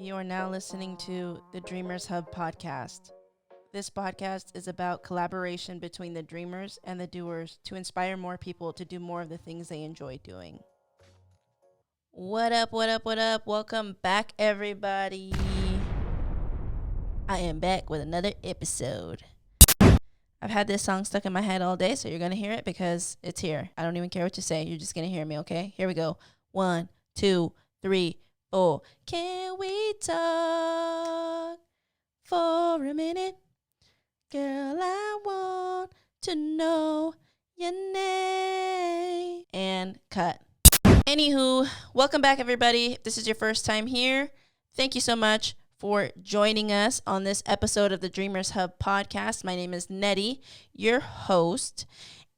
You are now listening to the Dreamers Hub podcast. This podcast is about collaboration between the dreamers and the doers to inspire more people to do more of the things they enjoy doing. What up, what up, what up? Welcome back, everybody. I am back with another episode. I've had this song stuck in my head all day, so you're going to hear it because it's here. I don't even care what you say. You're just going to hear me, okay? Here we go. 1, 2, 3, 4. Can we talk for a minute? Girl, I want to know your name. And cut. Anywho, welcome back, everybody. If this is your first time here, thank you so much for joining us on this episode of the Dreamers Hub podcast. My name is Nettie, your host,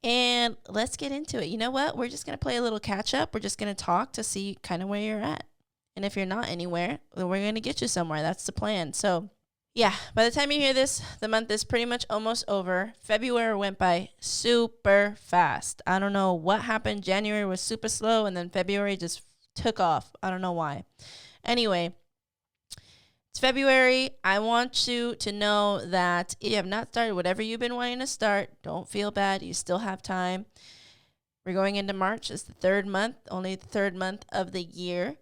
and let's get into it. You know what? We're just going to play a little catch up. We're just going to talk to see kind of where you're at. And if you're not anywhere, then we're going to get you somewhere. That's the plan. So, yeah, by the time you hear this, the month is pretty much almost over. February went by super fast. I don't know what happened. January was super slow, and then February just took off. I don't know why. Anyway, it's February. I want you to know that if you have not started whatever you've been wanting to start, don't feel bad. You still have time. We're going into March. It's the third month, only the third month of the year.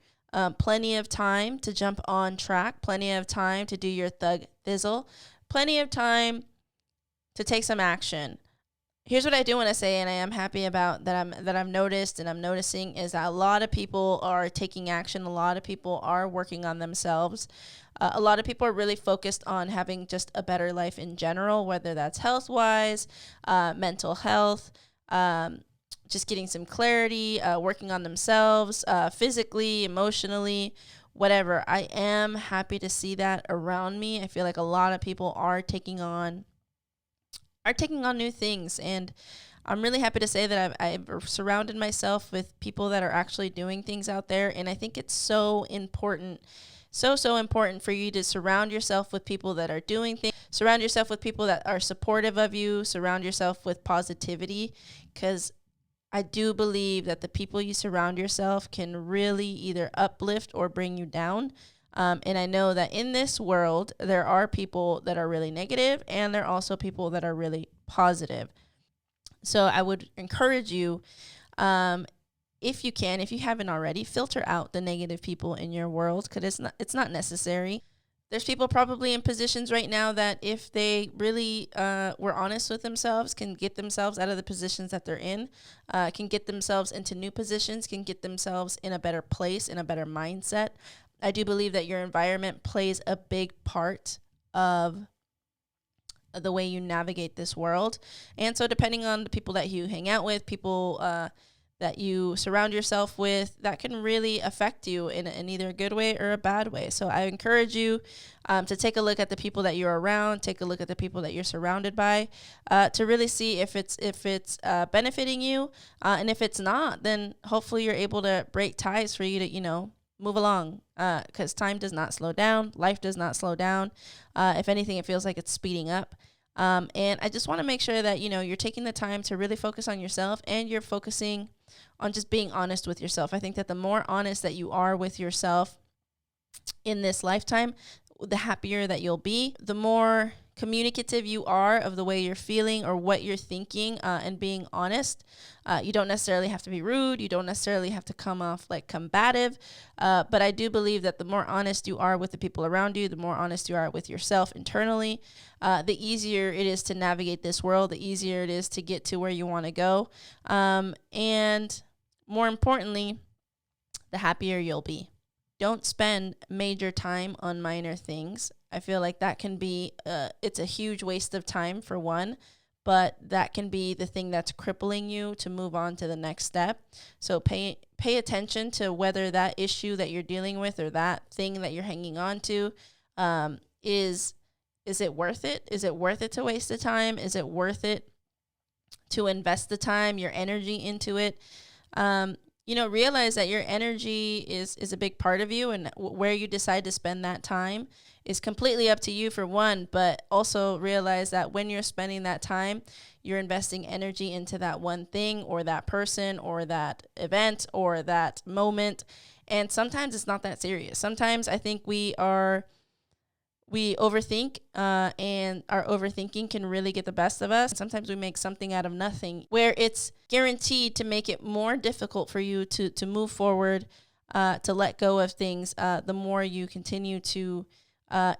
Plenty of time to jump on track. Plenty of time to do your thug thizzle. Plenty of time to take some action. Here's what I do want to say, and I am happy about that I've noticed and I'm noticing is that a lot of people are taking action. A lot of people are working on themselves. A lot of people are really focused on having just a better life in general, whether that's health-wise, mental health, just getting some clarity, working on themselves, physically, emotionally, whatever. I am happy to see that around me. I feel like a lot of people are taking on new things, and I'm really happy to say that I've surrounded myself with people that are actually doing things out there, and I think it's so important. So important for you to surround yourself with people that are doing things, surround yourself with people that are supportive of you, surround yourself with positivity, because I do believe that the people you surround yourself can really either uplift or bring you down. And I know that in this world, there are people that are really negative, and there are also people that are really positive. So I would encourage you, if you can, if you haven't already, filter out the negative people in your world, because it's not necessary. There's people probably in positions right now that if they really were honest with themselves, can get themselves out of the positions that they're in, can get themselves into new positions, can get themselves in a better place, in a better mindset. I do believe that your environment plays a big part of the way you navigate this world. And so depending on the people that you hang out with, people that you surround yourself with, that can really affect you in either a good way or a bad way. So I encourage you to take a look at the people that you're around, take a look at the people that you're surrounded by, to really see if it's benefiting you. And if it's not, then hopefully you're able to break ties for you to, move along, because time does not slow down. Life does not slow down. If anything, it feels like it's speeding up. And I just want to make sure that, you're taking the time to really focus on yourself, and you're focusing on just being honest with yourself. I think that the more honest that you are with yourself in this lifetime, the happier that you'll be, the more communicative you are of the way you're feeling or what you're thinking, and being honest. You don't necessarily have to be rude. You don't necessarily have to come off like combative. But I do believe that the more honest you are with the people around you, the more honest you are with yourself internally, the easier it is to navigate this world, the easier it is to get to where you want to go. And more importantly, the happier you'll be. Don't spend major time on minor things. I feel like that can be, it's a huge waste of time for one, but that can be the thing that's crippling you to move on to the next step. So pay attention to whether that issue that you're dealing with or that thing that you're hanging on to, is it worth it? Is it worth it to waste the time? Is it worth it to invest the time, your energy into it? Realize that your energy is a big part of you, and where you decide to spend that time is completely up to you, for one, but also realize that when you're spending that time, you're investing energy into that one thing or that person or that event or that moment. And sometimes it's not that serious. Sometimes I think we overthink, and our overthinking can really get the best of us. Sometimes we make something out of nothing where it's guaranteed to make it more difficult for you to move forward, to let go of things, the more you continue to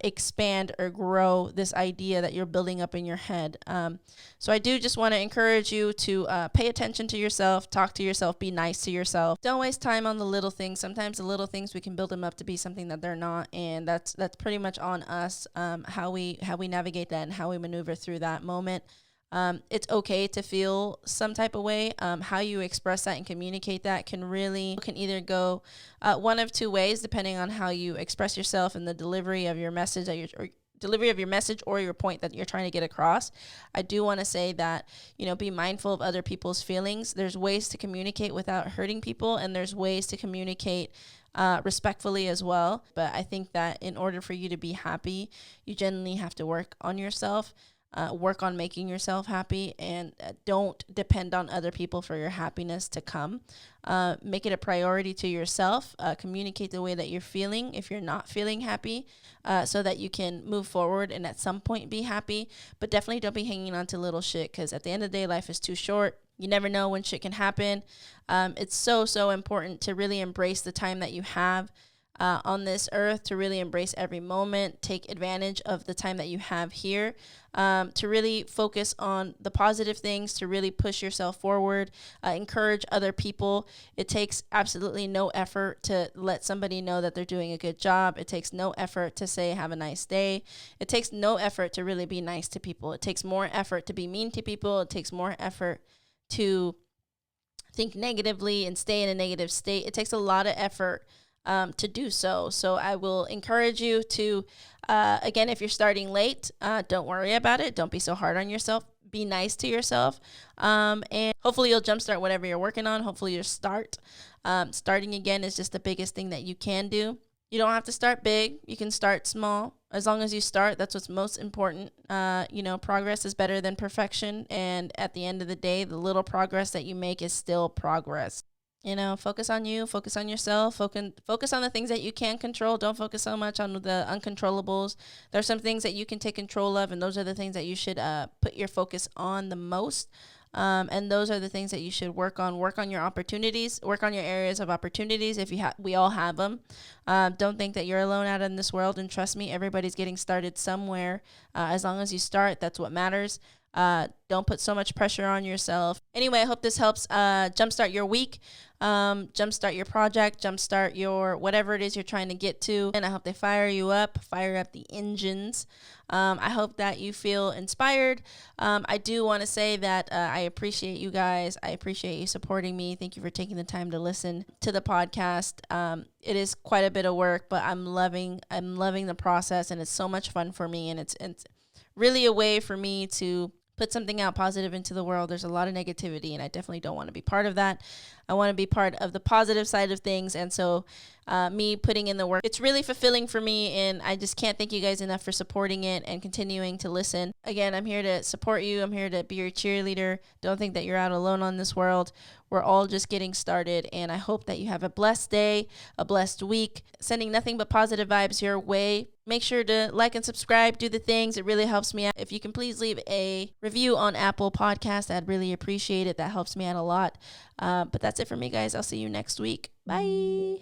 expand or grow this idea that you're building up in your head. So I do just want to encourage you to pay attention to yourself, talk to yourself, be nice to yourself. Don't waste time on the little things. Sometimes the little things, we can build them up to be something that they're not, and that's pretty much on us, how we navigate that and how we maneuver through that moment. It's okay to feel some type of way. How you express that and communicate that can either go one of two ways, depending on how you express yourself and the delivery of your message, or your point that you're trying to get across. I do want to say that, be mindful of other people's feelings. There's ways to communicate without hurting people, and there's ways to communicate respectfully as well. But I think that in order for you to be happy, you generally have to work on yourself. Work on making yourself happy, and don't depend on other people for your happiness to come. Make it a priority to yourself. Communicate the way that you're feeling if you're not feeling happy, so that you can move forward and at some point be happy. But definitely don't be hanging on to little shit, because at the end of the day, life is too short. You never know when shit can happen. It's so important to really embrace the time that you have on this earth, to really embrace every moment, take advantage of the time that you have here, to really focus on the positive things, to really push yourself forward, encourage other people. It takes absolutely no effort to let somebody know that they're doing a good job. It takes no effort to say, have a nice day. It takes no effort to really be nice to people. It takes more effort to be mean to people. It takes more effort to think negatively and stay in a negative state. It takes a lot of effort to do so. So I will encourage you to, again, if you're starting late, don't worry about it. Don't be so hard on yourself. Be nice to yourself. And hopefully you'll jumpstart whatever you're working on. Hopefully you'll start. Starting again is just the biggest thing that you can do. You don't have to start big. You can start small. As long as you start, that's what's most important. Progress is better than perfection. And at the end of the day, the little progress that you make is still progress. Focus on you, focus on yourself, focus on the things that you can control. Don't focus so much on the uncontrollables. There are some things that you can take control of, and those are the things that you should put your focus on the most. And those are the things that you should work on. Work on your opportunities, work on your areas of opportunities. We all have them. Don't think that you're alone out in this world. And trust me, everybody's getting started somewhere. As long as you start, that's what matters. Don't put so much pressure on yourself. Anyway, I hope this helps jumpstart your week, jumpstart your project, jumpstart your whatever it is you're trying to get to. And I hope they fire up the engines. I hope that you feel inspired. I do want to say that I appreciate you guys. I appreciate you supporting me. Thank you for taking the time to listen to the podcast. It is quite a bit of work, but I'm loving the process, and it's so much fun for me, and it's really a way for me to put something out positive into the world. There's a lot of negativity, and I definitely don't want to be part of that. I want to be part of the positive side of things. And so me putting in the work, it's really fulfilling for me. And I just can't thank you guys enough for supporting it and continuing to listen. Again, I'm here to support you. I'm here to be your cheerleader. Don't think that you're out alone on this world. We're all just getting started. And I hope that you have a blessed day, a blessed week, sending nothing but positive vibes your way. Make sure to like and subscribe, do the things. It really helps me out. If you can please leave a review on Apple Podcasts, I'd really appreciate it. That helps me out a lot. But that's it for me, guys. I'll see you next week. Bye.